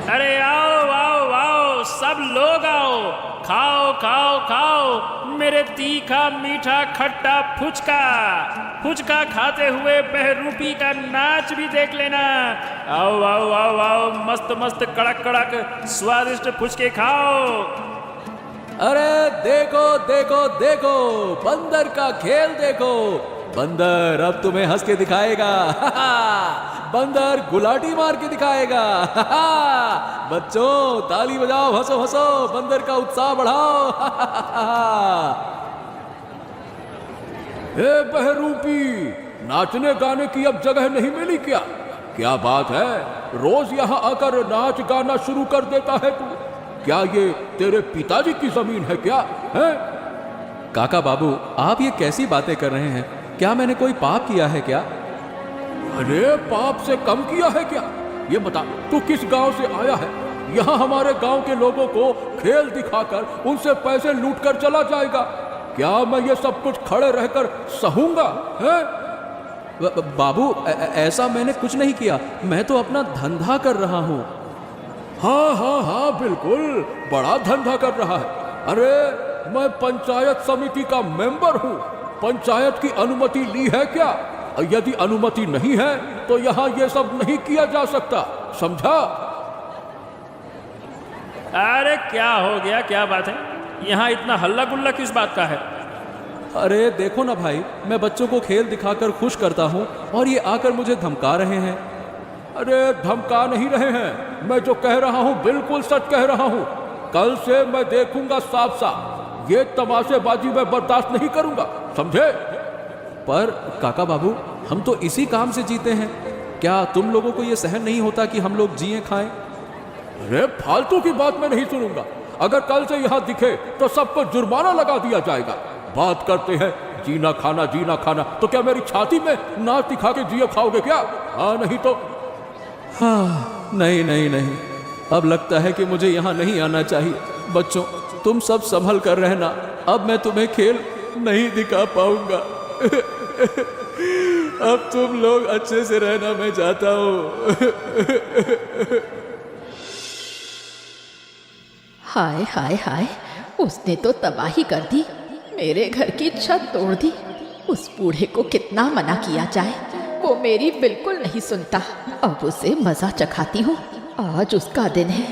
अरे आओ आओ आओ, सब लोग आओ, खाओ खाओ खाओ मेरे तीखा मीठा खट्टा फुचका। फुचका खाते हुए बहरूपी का नाच भी देख लेना। आओ आओ आओ आओ, मस्त मस्त कड़क कड़क स्वादिष्ट फुचके खाओ। अरे देखो देखो देखो, बंदर का खेल देखो। बंदर अब तुम्हें हंस के दिखाएगा। बंदर गुलाटी मार के दिखाएगा। बच्चों ताली बजाओ, हंसो हंसो, बंदर का उत्साह बढ़ाओ। ए बहरूपी, नाचने गाने की अब जगह नहीं मिली क्या? क्या बात है, रोज यहाँ आकर नाच गाना शुरू कर देता है तू? क्या ये तेरे पिताजी की जमीन है क्या? है? काका बाबू, आप ये कैसी बातें कर रहे हैं? क्या मैंने कोई पाप किया है क्या? अरे पाप से कम किया है क्या? ये बता, तू किस गांव से आया है? यहाँ हमारे गांव के लोगों को खेल दिखाकर उनसे पैसे लूट कर चला जाएगा। क्या मैं ये सब कुछ खड़े रहकर सहूंगा? है? बाबू ऐसा मैंने कुछ नहीं किया, मैं तो अपना धंधा कर रहा हूँ। हाँ हाँ हाँ बिल्कुल, बड़ा धंधा कर रहा है। अरे मैं पंचायत समिति का मेंबर हूँ। पंचायत की अनुमति ली है क्या? यदि अनुमति नहीं है तो यहाँ ये सब नहीं किया जा सकता, समझा? अरे क्या हो गया, क्या बात है? यहाँ इतना हल्ला गुल्ला किस बात का है? अरे देखो ना भाई, मैं बच्चों को खेल दिखाकर खुश करता हूँ और ये आकर मुझे धमका रहे हैं। अरे धमका नहीं रहे हैं, मैं जो कह रहा हूँ बिल्कुल सच कह रहा हूँ। कल से मैं देखूंगा साफ साफ, ये तमाशेबाजी मैं बर्दाश्त नहीं करूंगा, समझे? पर काका बाबू, हम तो इसी काम से जीते हैं। क्या तुम लोगों को ये सहन नहीं होता कि हम लोग जिए खाएं? अरे फालतू की बात मैं नहीं सुनूंगा। अगर कल से यहाँ दिखे तो सबको जुर्माना लगा दिया जाएगा। बात करते हैं जीना खाना, तो क्या मेरी छाती में नाच दिखा के जिए खाओगे क्या? हाँ नहीं तो? हाँ नहीं नहीं नहीं, अब लगता है कि मुझे यहाँ नहीं आना चाहिए। बच्चों तुम सब संभल कर रहना, अब मैं तुम्हें खेल नहीं दिखा पाऊंगा। अब तुम लोग अच्छे से रहना, मैं चाहता हूँ। हाय हाय हाय, उसने तो तबाही कर दी, मेरे घर की छत तोड़ दी। उस बूढ़े को कितना मना किया जाए, वो मेरी बिल्कुल नहीं सुनता। अब उसे मजा चखाती हूँ। आज उसका दिन है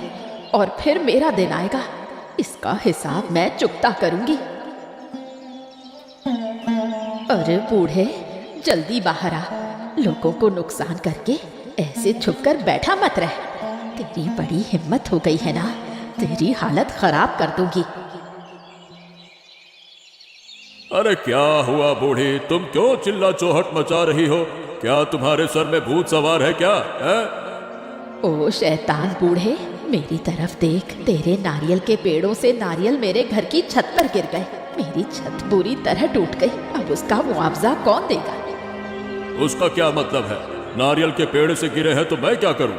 और फिर मेरा दिन आएगा। इसका हिसाब मैं चुकता करूंगी। अरे बूढ़े, जल्दी बाहर आ, लोगों को नुकसान करके ऐसे छुपकर बैठा मत रह। तेरी बड़ी हिम्मत हो गई है ना, तेरी हालत खराब कर दूंगी। अरे क्या हुआ बूढ़ी, तुम क्यों चिल्ला चौहट मचा रही हो? क्या तुम्हारे सर में भूत सवार है क्या? है? ओ शैतान बूढ़े, मेरी तरफ देख। तेरे नारियल के पेड़ों से नारियल मेरे घर की छत पर गिर गए। मेरी छत बुरी तरह टूट गई। अब उसका मुआवजा कौन देगा? उसका क्या मतलब है? नारियल के पेड़ से गिरे हैं तो मैं क्या करूं?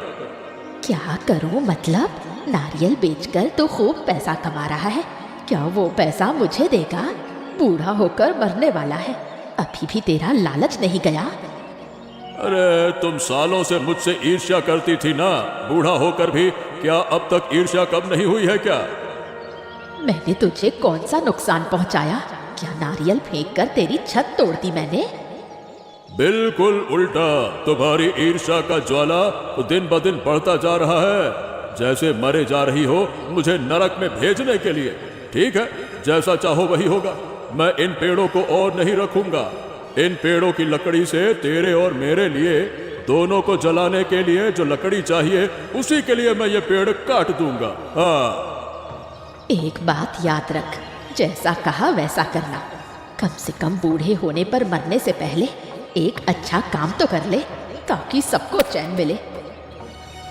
क्या करूं मतलब? नारियल बेचकर तो खूब पैसा कमा रहा है। क्या वो पैसा मुझे देगा? बूढ़ा होकर मरने वाला है, अभी भी तेरा लालच नहीं गया? अरे तुम सालों से मुझसे ईर्ष्या करती थी ना, बूढ़ा होकर भी। क्या अब तक ईर्ष्या कम नहीं हुई है क्या? मैंने तुझे कौन सा नुकसान पहुंचाया? क्या नारियल फेंककर तेरी छत तोड़ दी मैंने? बिल्कुल उल्टा, तुम्हारी ईर्ष्या का ज्वाला तो दिन ब दिन बढ़ता जा रहा है। जैसे मरे जा रही हो मुझे नरक में भेजने के लिए। ठीक है, जैसा चाहो वही होगा। मैं इन पेड़ों को और नहीं रखूंगा। इन पेड़ों की लकड़ी से तेरे और मेरे लिए, दोनों को जलाने के लिए जो लकड़ी चाहिए, उसी के लिए मैं ये पेड़ काट दूंगा। हाँ, एक बात याद रख, जैसा कहा वैसा करना। कम से कम बूढ़े होने पर मरने से पहले एक अच्छा काम तो कर ले, ताकि सबको चैन मिले।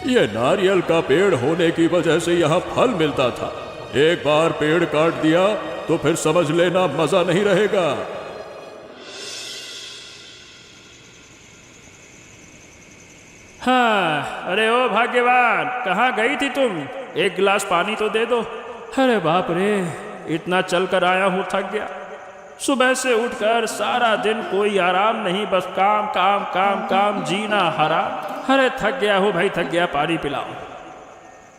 ये नारियल का पेड़ होने की वजह से यहाँ फल मिलता था। एक बार पेड़ काट दिया तो फिर समझ लेना मजा नहीं रहेगा। हाँ, अरे ओ भाग्यवान, कहाँ गई थी तुम? एक गिलास पानी तो दे दो। अरे बाप रे, इतना चल कर आया हूँ, थक गया। सुबह से उठकर सारा दिन कोई आराम नहीं, बस काम काम काम काम, जीना हराम। अरे थक गया हूँ भाई, थक गया, पानी पिलाओ।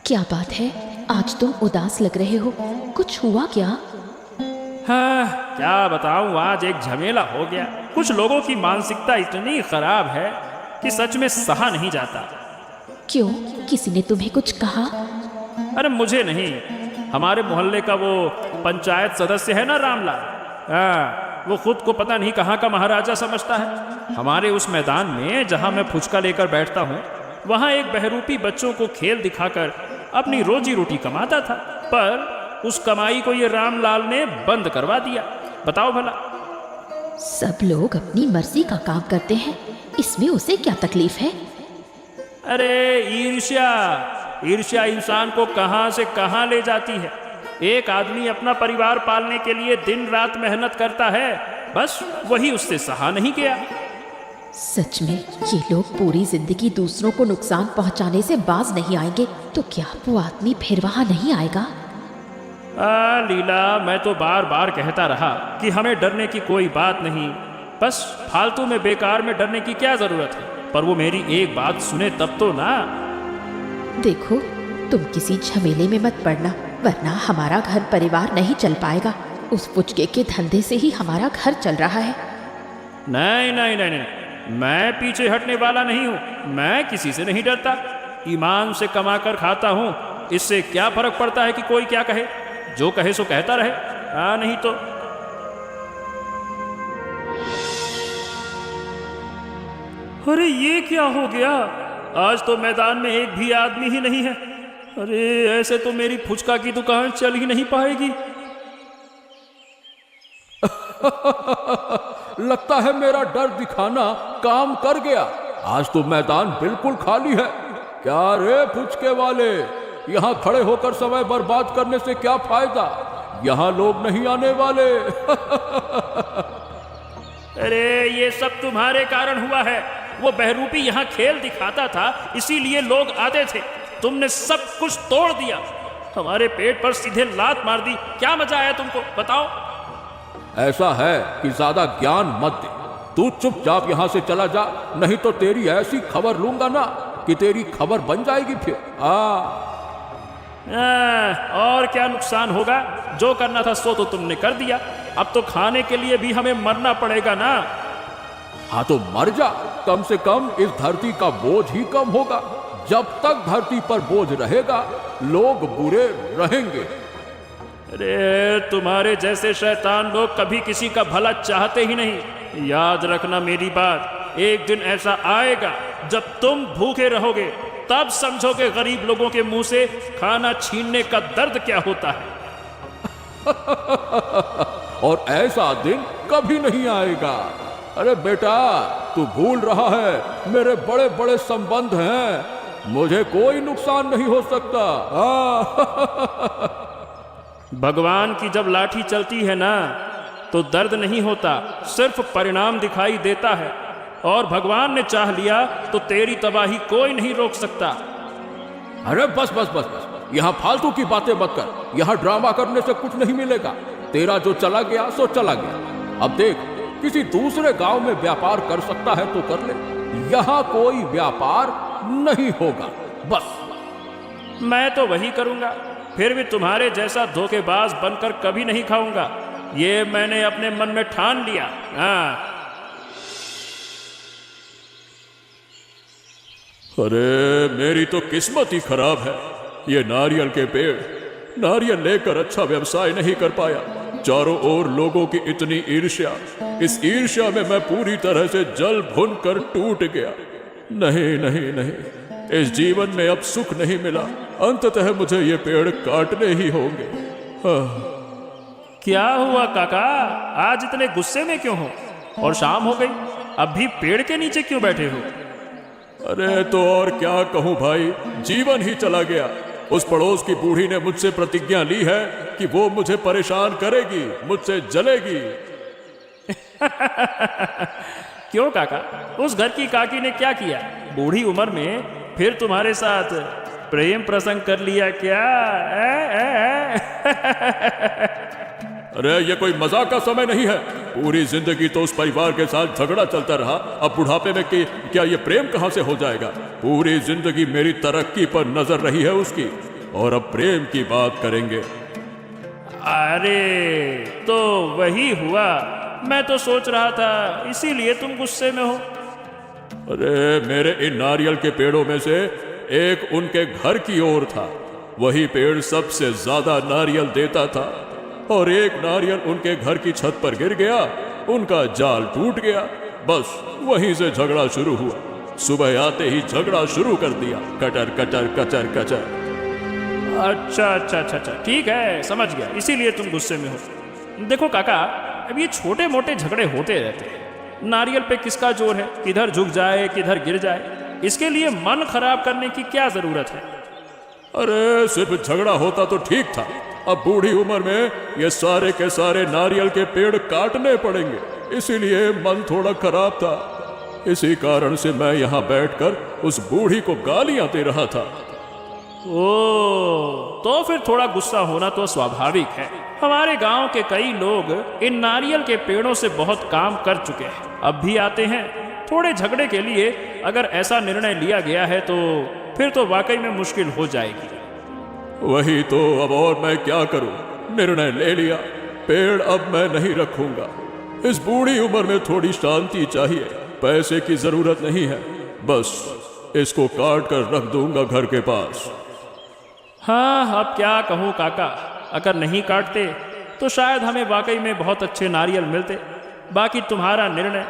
क्या बात है, आज तुम उदास लग रहे हो, कुछ हुआ क्या? हाँ, क्या बताऊं, आज एक झमेला हो गया। कुछ लोगों की मानसिकता इतनी खराब है कि सच में सहा नहीं जाता। क्यों, किसी ने तुम्हें कुछ कहा? अरे मुझे नहीं, हमारे मोहल्ले का वो पंचायत सदस्य है ना, रामलाल। हाँ, वो खुद को पता नहीं कहाँ का महाराजा समझता है। हमारे उस मैदान में जहाँ मैं फुचका लेकर बैठता हूँ, वहाँ एक बहरूपी बच्चों को खेल दिखाकर अपनी रोजी रोटी कमाता था, पर उस कमाई को ये रामलाल ने बंद करवा दिया। बताओ भला। सब लोग अपनी मर्जी का काम करते हैं, इसमें उसे क्या तकलीफ है? अरे ईर्ष्या, ईर्ष्या इंसान को कहाँ से कहाँ ले जाती है। एक आदमी अपना परिवार पालने के लिए दिन रात मेहनत करता है, बस वही उससे सहा नहीं गया। सच में ये लोग पूरी जिंदगी दूसरों को नुकसान पहुंचाने से बाज नहीं आएंगे, तो क्या वो आदमी फिर वहां नहीं आएगा? लीला, मैं तो बार बार कहता रहा कि हमें डरने की कोई बात नहीं, बस फालतू में बेकार में डरने की क्या जरूरत है। पर वो मेरी एक बात सुने तब तो ना। देखो, तुम किसी झमेले में मत पड़ना, वरना हमारा घर परिवार नहीं चल पाएगा। उस पुचके के धंधे से ही हमारा घर चल रहा है। नहीं नहीं नहीं नहीं, मैं पीछे हटने वाला नहीं हूँ। मैं किसी से नहीं डरता, ईमान से कमा कर खाता हूँ। इससे क्या फर्क पड़ता है कि कोई क्या कहे, जो कहे सो कहता रहे। नहीं तो अरे ये क्या हो गया, आज तो मैदान में एक भी आदमी ही नहीं है। अरे ऐसे तो मेरी फुचका की दुकान चल ही नहीं पाएगी। लगता है मेरा डर दिखाना काम कर गया। आज तो मैदान बिल्कुल खाली है। क्या रे फुचके वाले, यहाँ खड़े होकर समय बर्बाद करने से क्या फायदा? यहाँ लोग नहीं आने वाले। अरे ये सब तुम्हारे कारण हुआ है। वो बहरूपी यहाँ खेल दिखाता था, इसीलिए लोग आते थे। तुमने सब कुछ तोड़ दिया, हमारे पेट पर सीधे लात मार दी। क्या मजा आया तुमको, बताओ? ऐसा है कि ज्यादा ज्ञान मत दे। तू चुपचाप यहाँ से चला जा, नहीं तो तेरी ऐसी खबर लूंगा ना कि तेरी खबर बन जाएगी फिर। और क्या नुकसान होगा? जो करना था सो तो तुमने कर दिया। अब तो खाने के लिए भी हमें मरना पड़ेगा ना। हाँ तो मर जा, कम से कम इस धरती का बोझ ही कम होगा। जब तक धरती पर बोझ रहेगा, लोग बुरे रहेंगे। अरे तुम्हारे जैसे शैतान लोग कभी किसी का भला चाहते ही नहीं। याद रखना मेरी बात, एक दिन ऐसा आएगा जब तुम भूखे रहोगे, तब समझोगे गरीब लोगों के मुंह से खाना छीनने का दर्द क्या होता है। और ऐसा दिन कभी नहीं आएगा। अरे बेटा, तू भूल रहा है मेरे बड़े बड़े संबंध हैं, मुझे कोई नुकसान नहीं हो सकता। भगवान की जब लाठी चलती है ना, तो दर्द नहीं होता, सिर्फ परिणाम दिखाई देता है। और भगवान ने चाह लिया तो तेरी तबाही कोई नहीं रोक सकता। अरे बस बस बस बस, यहाँ फालतू की बातें मत कर। यहाँ ड्रामा करने से कुछ नहीं मिलेगा। तेरा जो चला गया सो चला गया। अब देख, किसी दूसरे गांव में व्यापार कर सकता है तो कर ले, यहाँ कोई व्यापार नहीं होगा। बस मैं तो वही करूंगा, फिर भी तुम्हारे जैसा धोखेबाज बनकर कभी नहीं खाऊंगा। ये मैंने अपने मन में ठान लिया। अरे मेरी तो किस्मत ही खराब है। ये नारियल के पेड़ नारियल लेकर अच्छा व्यवसाय नहीं कर पाया। चारों ओर लोगों की इतनी ईर्ष्या, इस ईर्ष्या में मैं पूरी तरह से जल भुन कर टूट गया। नहीं नहीं नहीं, इस जीवन में अब सुख नहीं मिला। अंततः मुझे ये पेड़ काटने ही होंगे। क्या हुआ काका, आज इतने गुस्से में क्यों हो? और शाम हो गई, अब भी पेड़ के नीचे क्यों बैठे हो? अरे तो और क्या कहूं भाई, जीवन ही चला गया। उस पड़ोस की बूढ़ी ने मुझसे प्रतिज्ञा ली है कि वो मुझे परेशान करेगी, मुझसे जलेगी। क्यों काका, उस घर की काकी ने क्या किया? बूढ़ी उम्र में फिर तुम्हारे साथ प्रेम प्रसंग कर लिया क्या? अरे ये कोई मजाक का समय नहीं है। पूरी जिंदगी तो उस परिवार के साथ झगड़ा चलता रहा, अब बुढ़ापे में क्या ये प्रेम कहां से हो जाएगा? पूरी जिंदगी मेरी तरक्की पर नजर रही है उसकी, और अब प्रेम की बात करेंगे। अरे तो वही हुआ, मैं तो सोच रहा था इसीलिए तुम गुस्से में हो। अरे मेरे इन नारियल के पेड़ों में से एक उनके घर की ओर था। वही पेड़ सबसे ज्यादा नारियल देता था और एक नारियल उनके घर की छत पर गिर गया, उनका जाल टूट गया। बस वहीं से झगड़ा शुरू हुआ। सुबह आते ही झगड़ा शुरू कर दिया, कटर कटर कचर कचर। अच्छा अच्छा अच्छा अच्छा, ठीक है, समझ गया, इसीलिए तुम गुस्से में हो। देखो काका, अब ये छोटे मोटे झगड़े होते रहते हैं। नारियल पे किसका जोर है, किधर झुक जाए किधर गिर जाए, इसके लिए मन खराब करने की क्या जरूरत है। अरे सिर्फ झगड़ा होता तो ठीक था। अब बूढ़ी उम्र में ये सारे के सारे नारियल के पेड़ काटने पड़ेंगे, इसीलिए मन थोड़ा खराब था। इसी कारण से मैं यहाँ बैठकर उस बूढ़ी को गालियां दे रहा था। ओ, तो फिर थोड़ा गुस्सा होना तो स्वाभाविक है। हमारे गांव के कई लोग इन नारियल के पेड़ों से बहुत काम कर चुके हैं, अब भी आते हैं। थोड़े झगड़े के लिए अगर ऐसा निर्णय लिया गया है तो फिर तो वाकई में मुश्किल हो जाएगी। वही तो, अब और मैं क्या करूं? निर्णय ले लिया, पेड़ अब मैं नहीं रखूंगा। इस बूढ़ी उम्र में थोड़ी शांति चाहिए, पैसे की जरूरत नहीं है। बस इसको काट कर रख दूंगा घर के पास। हाँ, अब क्या कहूँ काका, अगर नहीं काटते तो शायद हमें वाकई में बहुत अच्छे नारियल मिलते। बाकी तुम्हारा निर्णय।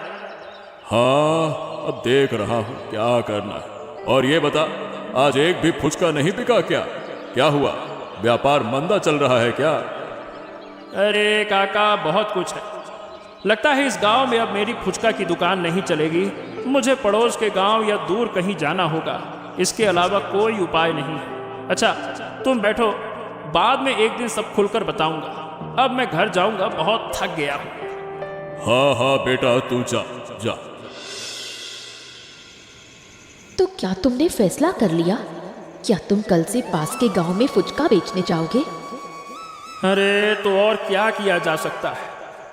हाँ, अब देख रहा हूं क्या करना है। और ये बता, आज एक भी फुचका नहीं बिका क्या? क्या हुआ, व्यापार मंदा चल रहा है क्या? अरे काका, बहुत कुछ है। लगता है इस गांव में अब मेरी फुचका की दुकान नहीं चलेगी। मुझे पड़ोस के गांव या दूर कहीं जाना होगा, इसके अलावा कोई उपाय नहीं है। अच्छा तुम बैठो, बाद में एक दिन सब खुलकर बताऊंगा। अब मैं घर जाऊंगा, बहुत थक गया हूं। हाँ हाँ बेटा, तू जा जा। तो क्या तुमने फैसला कर लिया? क्या तुम कल से पास के गांव में फुचका बेचने जाओगे? अरे तो और क्या किया जा सकता है।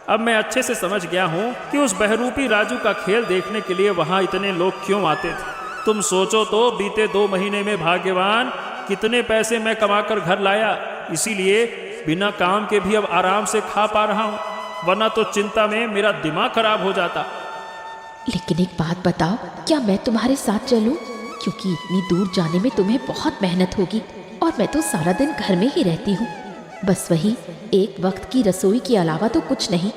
अब मैं अच्छे से समझ गया हूँ कि उस बहरूपी राजू का खेल देखने के लिए वहाँ इतने लोग क्यों आते थे। तुम सोचो तो, बीते 2 महीने में भाग्यवान कितने पैसे मैं कमाकर घर लाया। इसीलिए बिना काम के भी अब आराम से खा पा रहा हूँ, वरना तो चिंता में मेरा दिमाग खराब हो जाता। लेकिन एक बात बताओ, क्या मैं तुम्हारे साथ चलूं? क्योंकि इतनी दूर जाने में तुम्हें बहुत मेहनत होगी और मैं तो सारा दिन घर में ही रहती हूँ। बस वही एक वक्त की रसोई के अलावा तो कुछ नहीं।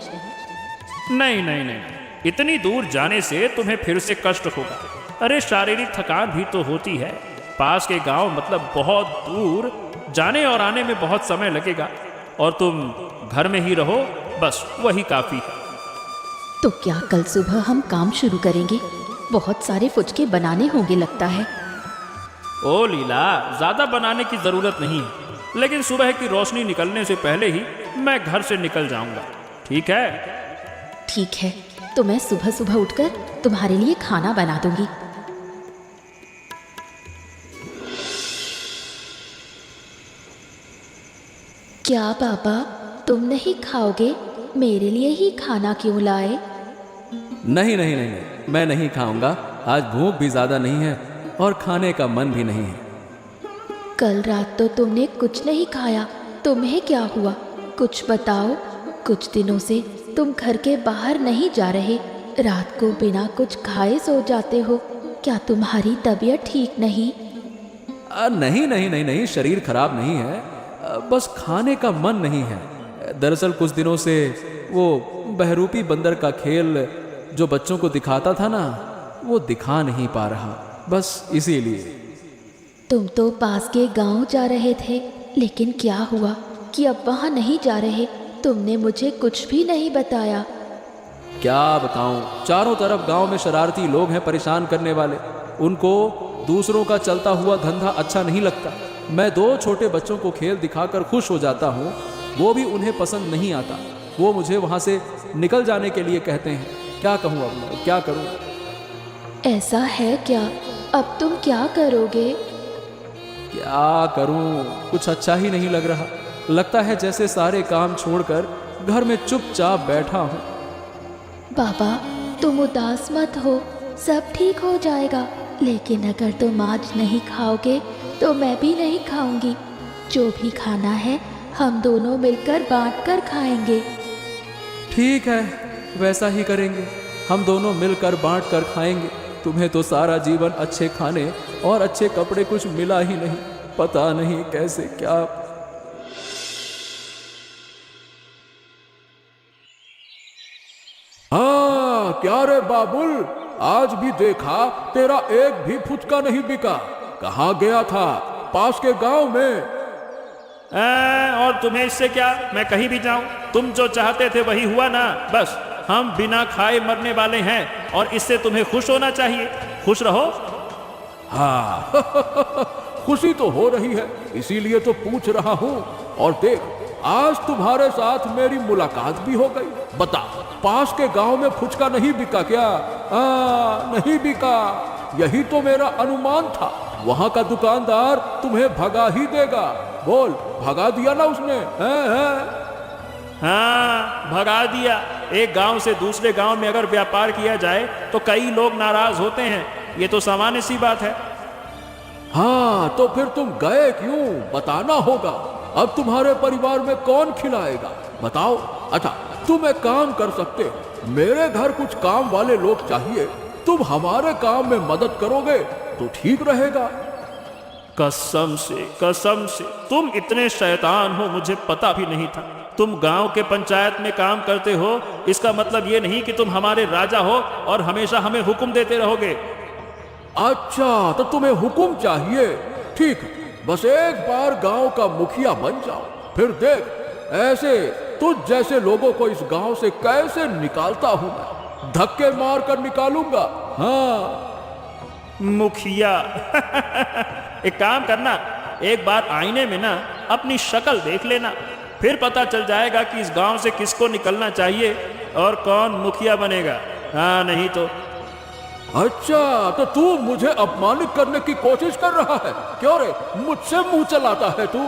नहीं नहीं नहीं, इतनी दूर जाने से तुम्हें फिर से कष्ट होगा। अरे शारीरिक थकान भी तो होती है। पास के गांव मतलब बहुत दूर, जाने और आने में बहुत समय लगेगा, और तुम घर में ही रहो, बस वही काफी है। तो क्या कल सुबह हम काम शुरू करेंगे? बहुत सारे फुचके बनाने होंगे लगता है। ओ लीला, ज्यादा बनाने की जरूरत नहीं है, लेकिन सुबह की रोशनी निकलने से पहले ही मैं घर से निकल जाऊंगा, ठीक है? ठीक है, तो मैं सुबह सुबह उठकर तुम्हारे लिए खाना बना दूंगी। क्या पापा, तुम नहीं खाओगे? मेरे लिए ही खाना क्यों लाए? नहीं नहीं नहीं नहीं, मैं नहीं खाऊंगा। आज भूख भी ज्यादा नहीं है और खाने का मन भी नहीं है। कल रात तो तुमने कुछ नहीं खाया, तुम्हें क्या हुआ? कुछ बताओ। कुछ दिनों से तुम घर के बाहर नहीं जा रहे, रात को बिना कुछ खाए सो जाते हो। क्या तुम्हारी तबीयत ठीक नहीं? नहीं नहीं नहीं नहीं, शरीर खराब नहीं है, बस खाने का मन नहीं है। दरअसल कुछ दिनों से वो बहरूपी बंदर का खेल जो बच्चों को दिखाता था ना, वो दिखा नहीं पा रहा, बस इसीलिए। तुम तो पास के गांव जा रहे थे, लेकिन क्या हुआ कि अब वहां नहीं जा रहे? तुमने मुझे कुछ भी नहीं बताया। क्या बताऊं, चारों तरफ गांव में शरारती लोग हैं, परेशान करने वाले। उनको दूसरों का चलता हुआ धंधा अच्छा नहीं लगता। मैं 2 छोटे बच्चों को खेल दिखाकर खुश हो जाता हूँ, वो भी उन्हें पसंद नहीं आता। वो मुझे वहाँ से निकल जाने के लिए कहते हैं। क्या कहूँ, अब क्या करूँ? ऐसा है क्या? अब तुम क्या करोगे? क्या करूँ, कुछ अच्छा ही नहीं लग रहा। लगता है जैसे सारे काम छोड़कर घर में चुपचाप बैठा हूँ। बाबा, तुम उदास मत हो, सब ठीक हो जाएगा। लेकिन अगर तुम आज नहीं खाओगे तो मैं भी नहीं खाऊंगी। जो भी खाना है हम दोनों मिलकर बांट कर खाएंगे। ठीक है, वैसा ही करेंगे। हम दोनों मिलकर बांट कर खाएंगे। तुम्हें तो सारा जीवन अच्छे खाने और अच्छे कपड़े कुछ मिला ही नहीं, पता नहीं कैसे क्या। हाँ, क्या रे बाबुल, आज भी देखा तेरा एक भी फुचका नहीं बिका। कहाँ गया था? पास के गांव में। और तुम्हें इससे क्या? मैं कहीं भी जाऊं, तुम जो चाहते थे वही हुआ ना। बस हम बिना खाए मरने वाले हैं और इससे तुम्हें खुश होना चाहिए। खुश रहो। हाँ खुशी तो हो रही है, इसीलिए तो पूछ रहा हूँ। और देख, आज तुम्हारे साथ मेरी मुलाकात भी हो गई। बता, पास के गांव में फुचका नहीं बिका क्या? नहीं बिका, यही तो मेरा अनुमान था। वहां का दुकानदार तुम्हें भगा ही देगा। बोल, भगा दिया ना उसने? हाँ, भगा दिया। एक गांव से दूसरे गांव में अगर व्यापार किया जाए तो कई लोग नाराज होते हैं, ये तो सामान्य सी बात है। हाँ, तो फिर तुम गए क्यों? बताना होगा। अब तुम्हारे परिवार में कौन खिलाएगा? बताओ। अच्छा, तुम एक काम कर सकते हो, मेरे घर कुछ काम वाले लोग चाहिए, तुम हमारे काम में मदद करोगे तो ठीक रहेगा। कसम से तुम इतने शैतान हो, मुझे पता भी नहीं था। तुम गांव के पंचायत में काम करते हो, इसका मतलब ये नहीं कि तुम हमारे राजा हो और हमेशा हमें हुक्म देते रहोगे। अच्छा, तो तुम्हें हुक्म चाहिए? ठीक है, बस एक बार गांव का मुखिया बन जाओ, फिर देख ऐसे तुझ जैसे लोगों को इस गांव से कैसे निकालता हूं मैं। धक्के मार कर निकालूंगा। हाँ, मुखिया एक काम करना, एक बार आईने में ना अपनी शक्ल देख लेना, फिर पता चल जाएगा कि इस गांव से किसको निकलना चाहिए और कौन मुखिया बनेगा। हाँ, नहीं तो। अच्छा, तो तू मुझे अपमानित करने की कोशिश कर रहा है? क्यों रे, मुझसे मुंह चलाता है तू?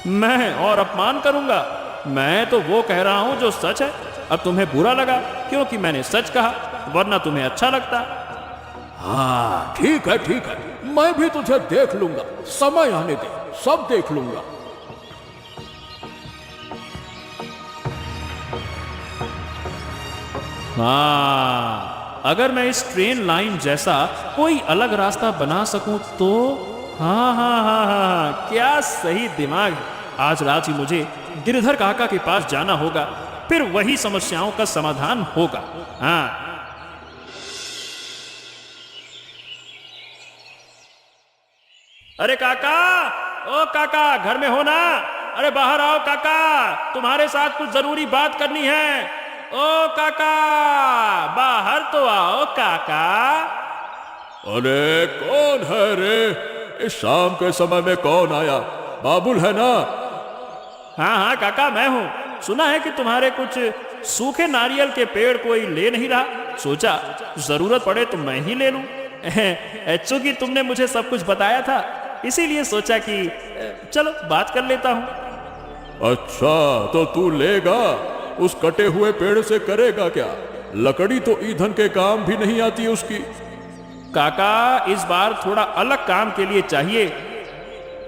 मैं और अपमान करूंगा? मैं तो वो कह रहा हूं जो सच है। अब तुम्हें बुरा लगा क्योंकि मैंने सच कहा, वरना तुम्हें अच्छा लगता। हाँ, ठीक है, मैं भी तुझे देख लूंगा। समय आने दे, सब देख लूंगा। हाँ, अगर मैं इस ट्रेन लाइन जैसा कोई अलग रास्ता बना सकूं तो। हाँ, क्या सही दिमाग है। आज रात ही मुझे गिरधर काका के पास जाना होगा, फिर वही समस्याओं का समाधान होगा। हाँ। अरे काका, ओ काका, घर में हो ना? अरे बाहर आओ काका, तुम्हारे साथ कुछ जरूरी बात करनी है। ओ काका, बाहर तो आओ काका। अरे कौन है रे? इस शाम के समय में कौन आया? बाबुल है ना? हाँ काका, मैं हूँ। सुना है कि तुम्हारे कुछ सूखे नारियल के पेड़ कोई ले नहीं रहा, सोचा जरूरत पड़े तो मैं ही ले लूं। चूंकि तुमने मुझे सब कुछ बताया था, इसीलिए सोचा कि चलो बात कर लेता हूँ। अच्छा, तो तू लेगा? उस कटे हुए पेड़ से करेगा क्या? लकड़ी तो ईंधन के काम भी नहीं आती उसकी। काका, इस बार थोड़ा अलग काम के लिए चाहिए।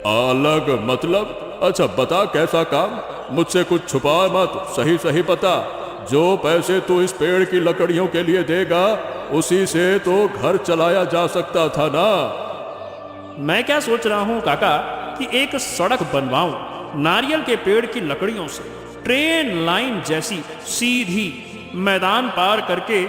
अलग मतलब? अच्छा बता, कैसा काम? मुझसे कुछ छुपा मत, सही सही बता। जो पैसे तू इस पेड़ की लकड़ियों के लिए देगा, उसी से तो घर चलाया जा सकता था ना। मैं क्या सोच रहा हूँ काका कि एक सड़क बनवाऊं नारियल के पेड़ की लकड़ियों से, ट्रेन लाइन जैसी सीधी मैदान पार करके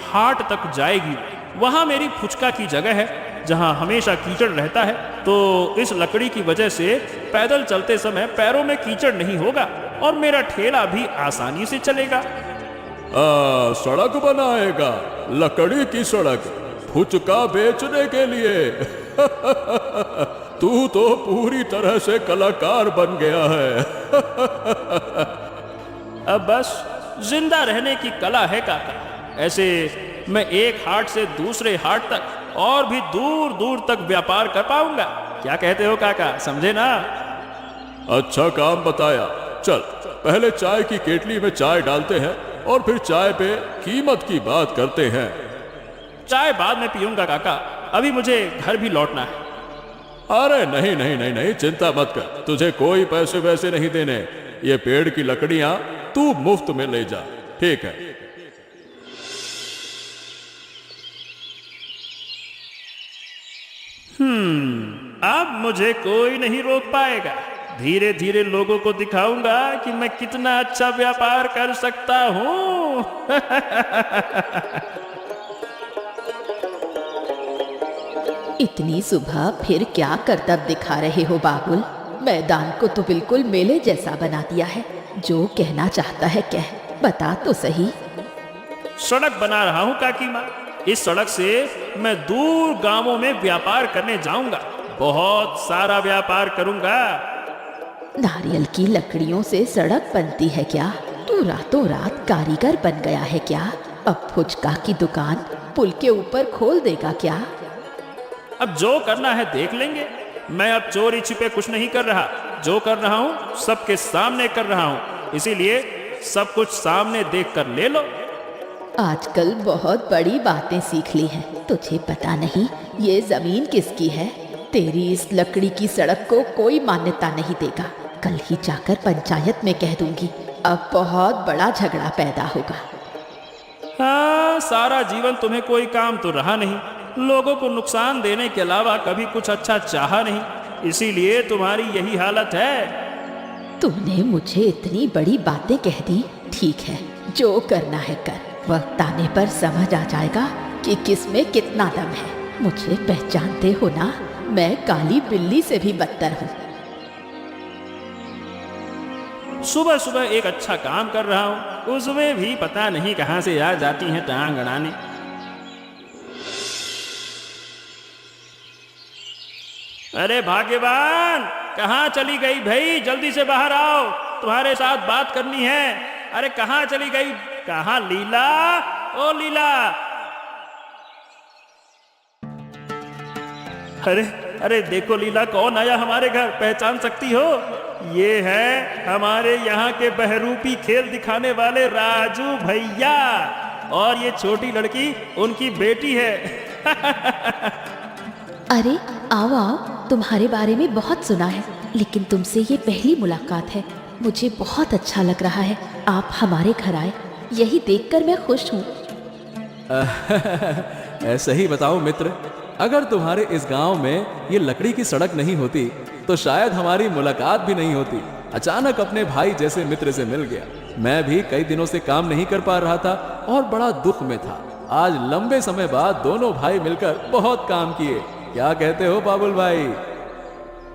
हाट तक जाएगी। वहां मेरी फुचका की जगह है जहां हमेशा कीचड़ रहता है, तो इस लकड़ी की वजह से पैदल चलते समय पैरों में कीचड़ नहीं होगा और मेरा ठेला भी आसानी से चलेगा। सड़क बनाएगा? लकड़ी की सड़क? फुचका बेचने के लिए? तू तो पूरी तरह से कलाकार बन गया है। अब बस जिंदा रहने की कला है काका। ऐसे मैं एक हाट से दूसरे हाट तक और भी दूर दूर तक व्यापार कर पाऊंगा। क्या कहते हो काका, समझे ना? अच्छा काम बताया। चल पहले चाय की केतली में चाय डालते हैं और फिर चाय पे कीमत की बात करते हैं। चाय बाद में पीऊंगा काका, अभी मुझे घर भी लौटना है। अरे नहीं नहीं नहीं नहीं, चिंता मत कर, तुझे कोई पैसे वैसे नहीं देने। ये पेड़ की लकड़ियां तू मुफ्त में ले जा, ठीक है? अब मुझे कोई नहीं रोक पाएगा। धीरे धीरे लोगों को दिखाऊंगा कि मैं कितना अच्छा व्यापार कर सकता हूं। इतनी सुबह फिर क्या करतब दिखा रहे हो बाबुल? मैदान को तो बिल्कुल मेले जैसा बना दिया है। जो कहना चाहता है कह, बता तो सही। सड़क बना रहा हूं काकी माँ। इस सड़क से मैं दूर गांवों में व्यापार करने जाऊंगा। बहुत सारा व्यापार करूंगा। नारियल की लकड़ियों से सड़क बनती है क्या? तू रातों रात कारीगर बन गया है क्या? अब फुचका की दुकान पुल के ऊपर खोल देगा क्या? अब जो करना है देख लेंगे। मैं अब चोरी छिपे कुछ नहीं कर रहा। जो कर रहा हूँ सबके सामने कर रहा हूँ, इसीलिए सब कुछ सामने देख कर ले लो। आजकल बहुत बड़ी बातें सीख ली हैं। तुझे पता नहीं ये जमीन किसकी है? तेरी इस लकड़ी की सड़क को कोई मान्यता नहीं देगा। कल ही जाकर पंचायत में कह दूंगी। अब बहुत बड़ा झगड़ा पैदा होगा। हाँ, सारा जीवन तुम्हें कोई काम तो रहा नहीं। लोगों को नुकसान देने के अलावा कभी कुछ अच्छा चाहा नहीं, इसीलिए तुम्हारी यही हालत है। तूने मुझे इतनी बड़ी बातें कह दी। ठीक है, जो करना है कर। वक्त आने पर समझ आ जाएगा कि किस में कितना दम है। मुझे पहचानते हो ना? मैं काली बिल्ली से भी बदतर हूँ। सुबह सुबह एक अच्छा काम कर रहा हूँ, उसमें भी पता नहीं कहाँ से आ जाती हैं टांग अड़ाने। अरे भाग्यवान, कहाँ चली गई भाई? जल्दी से बाहर आओ, तुम्हारे साथ बात करनी है। अरे कहाँ चली गई? कहाँ लीला? ओ लीला! अरे अरे देखो लीला, कौन आया हमारे घर? पहचान सकती हो? ये है हमारे यहाँ के बहरूपी खेल दिखाने वाले राजू भैया, और ये छोटी लड़की उनकी बेटी है। अरे आओ आओ, तुम्हारे बारे में बहुत सुना है, लेकिन तुमसे ये पहली मुलाकात है। मुझे बहुत अच्छा लग रहा है आप हमारे घर आए। यही देखकर मैं खुश हूँ। ऐसा ही बताओ मित्र, अगर तुम्हारे इस गांव में ये लकड़ी की सड़क नहीं होती तो शायद हमारी मुलाकात भी नहीं होती। अचानक अपने भाई जैसे मित्र से मिल गया। मैं भी कई दिनों से काम नहीं कर पा रहा था और बड़ा दुख में था। आज लंबे समय बाद दोनों भाई मिलकर बहुत काम किए। क्या कहते हो बाबुल भाई?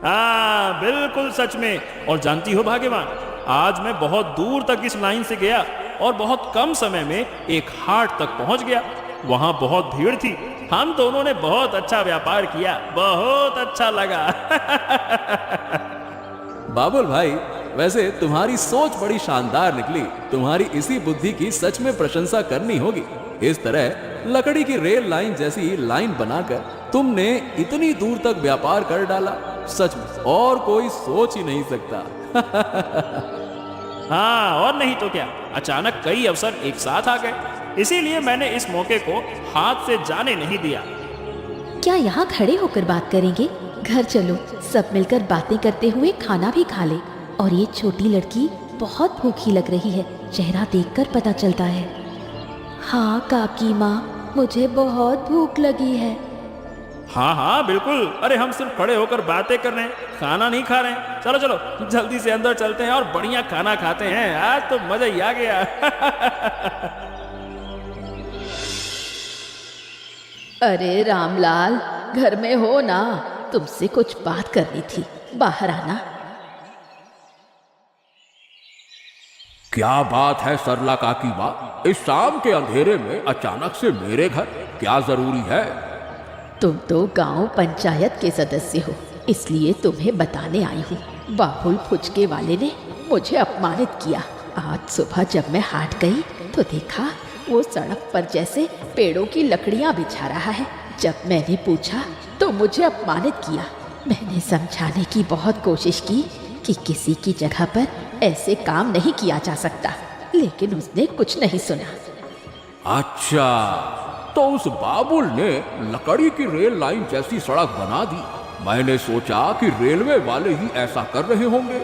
हाँ, बिल्कुल सच में। और जानती हो भाग्यवान, आज मैं बहुत दूर तक इस लाइन से गया और बहुत कम समय में एक हाट तक पहुंच गया। वहां बहुत भीड़ थी। हम दोनों ने बहुत अच्छा व्यापार किया, बहुत अच्छा लगा। बाबुल भाई, वैसे तुम्हारी सोच बड़ी शानदार निकली। तुम्हारी इसी बुद्धि की सच में प्रशंसा करनी होगी। इस तरह लकड़ी की रेल लाइन जैसी लाइन बनाकर तुमने इतनी दूर तक व्यापार कर डाला, सच में और कोई सोच ही नहीं सकता। हाँ, और नहीं तो क्या, अचानक कई अवसर एक साथ आ गए, इसीलिए मैंने इस मौके को हाथ से जाने नहीं दिया। क्या यहाँ खड़े होकर बात करेंगे? घर चलो, सब मिलकर बातें करते हुए खाना भी खा ले। और ये छोटी लड़की बहुत भूखी लग रही है, चेहरा देखकर पता चलता है। हाँ काकी माँ, मुझे बहुत भूख लगी है। हाँ हाँ बिल्कुल। अरे हम सिर्फ खड़े होकर बातें कर रहे हैं, खाना नहीं खा रहे हैं। चलो चलो जल्दी से अंदर चलते हैं और बढ़िया खाना खाते हैं। आज तो मजा ही आ गया। अरे रामलाल, घर में हो ना? तुमसे कुछ बात करनी थी, बाहर आना। क्या बात है सरला काकी माँ? इस शाम के अंधेरे में अचानक से मेरे घर, क्या जरूरी है? तुम तो गांव पंचायत के सदस्य हो, इसलिए तुम्हें बताने आई हूँ। बाबुल फुचके वाले ने मुझे अपमानित किया। आज सुबह जब मैं हाट गई तो देखा वो सड़क पर जैसे पेड़ों की लकड़ियाँ बिछा रहा है। जब मैंने पूछा तो मुझे अपमानित किया। मैंने समझाने की बहुत कोशिश की कि किसी की जगह पर ऐसे काम नहीं किया जा सकता, लेकिन उसने कुछ नहीं सुना। अच्छा, तो उस बाबुल ने लकड़ी की रेल लाइन जैसी सड़क बना दी। मैंने सोचा कि रेलवे वाले ही ऐसा कर रहे होंगे।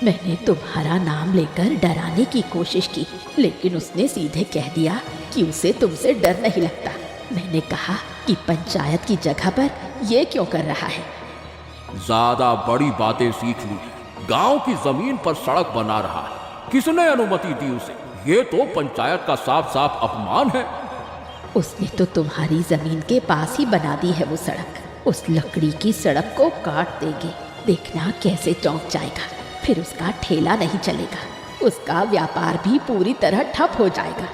मैंने तुम्हारा नाम लेकर डराने की कोशिश की, लेकिन उसने सीधे कह दिया कि उसे तुमसे डर नहीं लगता। मैंने कहा कि पंचायत की जगह पर ये क्यों कर रहा है। ज्यादा बड़ी बातें सीख ली। गांव की जमीन पर सड़क बना रहा है, किसने अनुमति दी उसे? ये तो पंचायत का साफ साफ अपमान है। उसने तो तुम्हारी जमीन के पास ही बना दी है वो सड़क। उस लकड़ी की सड़क को काट देंगे, देखना कैसे चौंक जाएगा। फिर उसका ठेला नहीं चलेगा, उसका व्यापार भी पूरी तरह ठप हो जाएगा।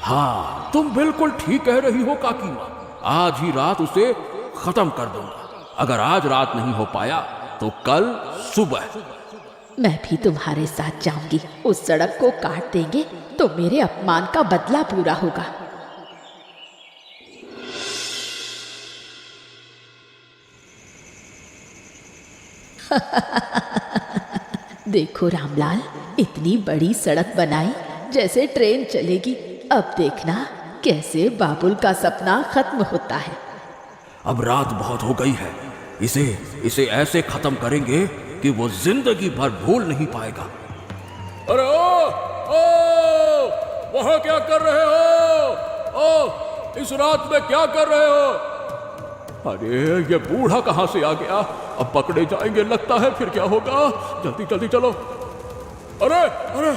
हाँ, तुम बिल्कुल ठीक कह रही हो काकी माँ। आज ही रात उसे खत्म कर दूंगा। अगर आज रात नहीं हो पाया तो कल सुबह। मैं भी तुम्हारे साथ जाऊंगी। उस सड़क को काट देंगे तो मेरे अपमान का बदला पूरा होगा। देखो रामलाल, इतनी बड़ी सड़क बनाई जैसे ट्रेन चलेगी। अब देखना कैसे बाबुल का सपना खत्म होता है। अब रात बहुत हो गई है, इसे ऐसे खत्म करेंगे कि वो जिंदगी भर भूल नहीं पाएगा। अरे ओ वहां क्या कर रहे हो? इस रात में क्या कर रहे हो? अरे ये बूढ़ा कहां से आ गया? अब पकड़े जाएंगे लगता है। फिर क्या होगा? जल्दी जल्दी चलो। अरे अरे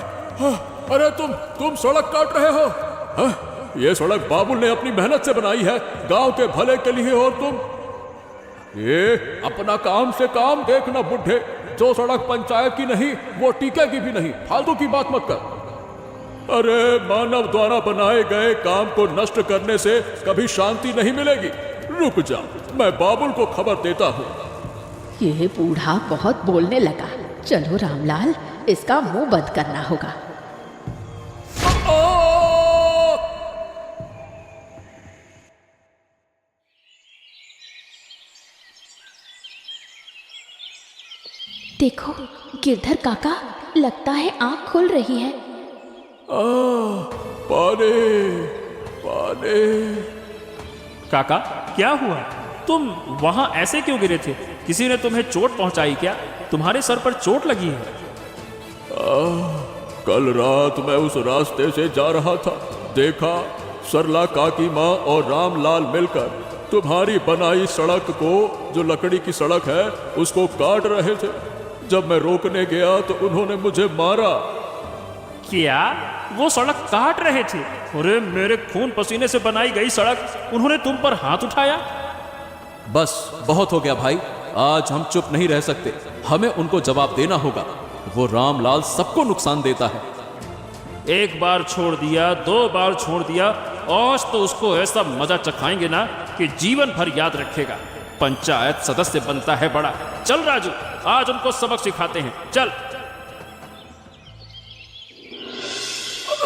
अरे तुम सड़क काट रहे हो? ये सड़क बाबुल ने अपनी मेहनत से बनाई है, गांव के भले के लिए। और तुम ये अपना काम से काम देखना बुढ़े। जो सड़क पंचायत की नहीं वो टिकेगी भी नहीं। फालतू की बात मत कर। अरे मानव द्वारा बनाए गए काम को नष्ट करने से कभी शांति नहीं मिलेगी। रुक जा, मैं बाबुल को खबर देता हूँ। ये बूढ़ा बहुत बोलने लगा। चलो रामलाल, इसका मुंह बंद करना होगा। देखो गिरधर काका, लगता है आंख खुल रही है। पानी पानी। काका, क्या हुआ? तुम वहां ऐसे क्यों गिरे थे? किसी ने तुम्हें चोट पहुंचाई क्या? तुम्हारे सर पर चोट लगी है। कल रात मैं उस रास्ते से जा रहा था, देखा सरला काकी माँ और रामलाल मिलकर तुम्हारी बनाई सड़क को, जो लकड़ी की सड़क है, उसको काट रहे थे। जब मैं रोकने गया तो उन्होंने मुझे मारा। क्या वो सड़क काट रहे थे? अरे मेरे खून पसीने से बनाई गई सड़क, उन्होंने तुम पर हाथ उठाया? बस बहुत हो गया भाई, आज हम चुप नहीं रह सकते। हमें उनको जवाब देना होगा। वो रामलाल सबको नुकसान देता है। एक बार छोड़ दिया, 2 बार छोड़ दिया, आज तो उसको ऐसा मजा चखाएंगे ना कि जीवन भर याद रखेगा। पंचायत सदस्य बनता है बड़ा। चल राजू, आज उनको सबक सिखाते हैं। चल।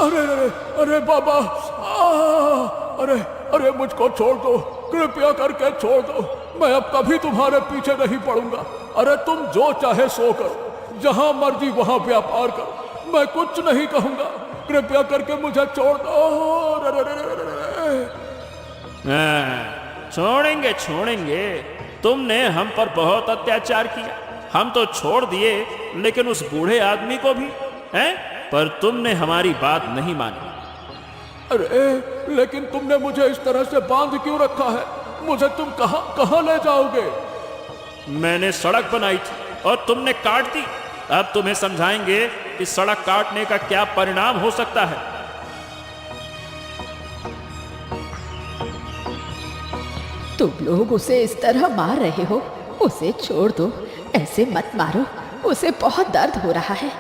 अरे अरे अरे बाबा, अरे अरे मुझको छोड़ दो, कृपया करके छोड़ दो। मैं अब कभी तुम्हारे पीछे नहीं पड़ूंगा। अरे तुम जो चाहे सो करो, जहां मर्जी वहां व्यापार करो, मैं कुछ नहीं कहूंगा। कृपया करके मुझे छोड़ दो। छोड़ेंगे छोड़ेंगे। तुमने हम पर बहुत अत्याचार किया, हम तो छोड़ दिए, लेकिन उस बूढ़े आदमी को भी हैं? पर तुमने हमारी बात नहीं मानी। अरे लेकिन तुमने मुझे इस तरह से बांध क्यों रखा है? मुझे तुम कहां ले जाओगे? मैंने सड़क बनाई थी और तुमने काट दी। अब तुम्हें समझाएंगे कि सड़क काटने का क्या परिणाम हो सकता है। तुम लोग उसे इस तरह मार रहे हो, उसे छोड़ दो। ऐसे मत मारो, उसे बहुत दर्द हो रहा है।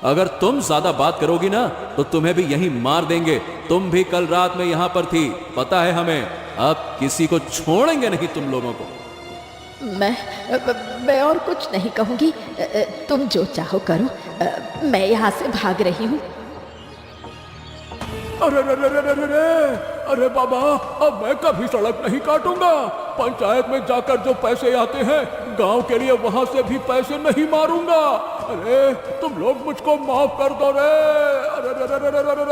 अगर तुम ज्यादा बात करोगी ना तो तुम्हें भी यहीं मार देंगे। तुम भी कल रात में यहाँ पर थी, पता है हमें। अब किसी को छोड़ेंगे नहीं तुम लोगों को। मैं और कुछ नहीं कहूंगी। तुम जो चाहो करो। मैं यहाँ से भाग रही हूँ। अरे अरे अरे अरे अरे बाबा, अब मैं कभी सड़क नहीं काटूंगा। पंचायत में जाकर जो पैसे आते हैं गांव के लिए, वहां से भी पैसे नहीं मारूंगा। अरे तुम लोग मुझको माफ कर दो रे। अरे अरे अरे अरे अरे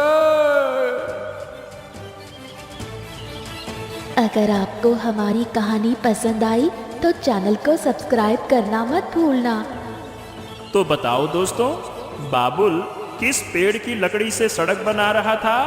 अगर आपको हमारी कहानी पसंद आई तो चैनल को सब्सक्राइब करना मत भूलना। तो बताओ दोस्तों, बाबुल किस पेड़ की लकड़ी से सड़क बना रहा था?